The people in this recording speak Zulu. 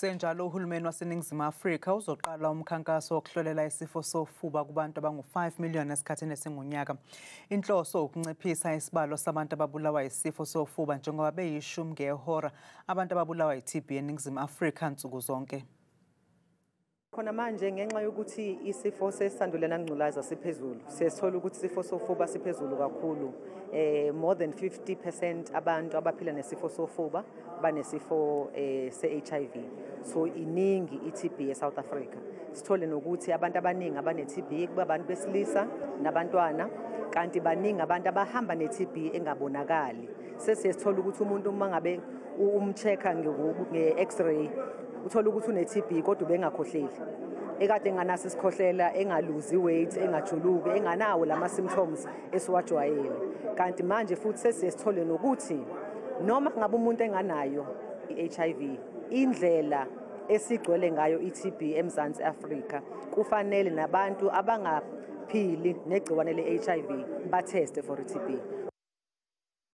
Kusenjalo uhulumeni waseNingizimu Afrika uzoqala umkhankaso wokuhlolela isifo sofuba kubantu abangu-5 million esikhathini esingonyaka. Inhloso ukunciphisa isibalo sabantu ababulawa isifo sofuba njengoba beyishumi ngehora abantu ababulawa i-TB eNingizimu Afrika nsuku zonke. Khona manje ngenxa yokuthi isifo sesandulela ngculaza siphezulu sesithola ukuthi isifo sofuba siphezulu kakhulu. More than 50% abantu abaphila nesifo sofuba banesifo se-HIV. So iningi i-TB eSouth Africa. Sithole nokuthi abantu abaningi abane-TB kuba abantu besilisa nabantwana, kanti baningi abantu abahamba ne-TB engabonakali. Sesithola ukuthi umuntu uma ngabe umchecker nge-X-ray uthola ukuthi une-TB kodwa ubengakhohleli. Ekade enganaso isikhohlela, engaluzi weight, engajuluki, enganawo lama symptoms esiwajwayele. Kanti manje futhi sesithole nokuthi noma ngabe umuntu enganayo i-HIV, indlela esigcwele ngayo i-TB eMzansi Afrika kufanele nabantu abangaphili negciwane le-HIV batheste for i-TB.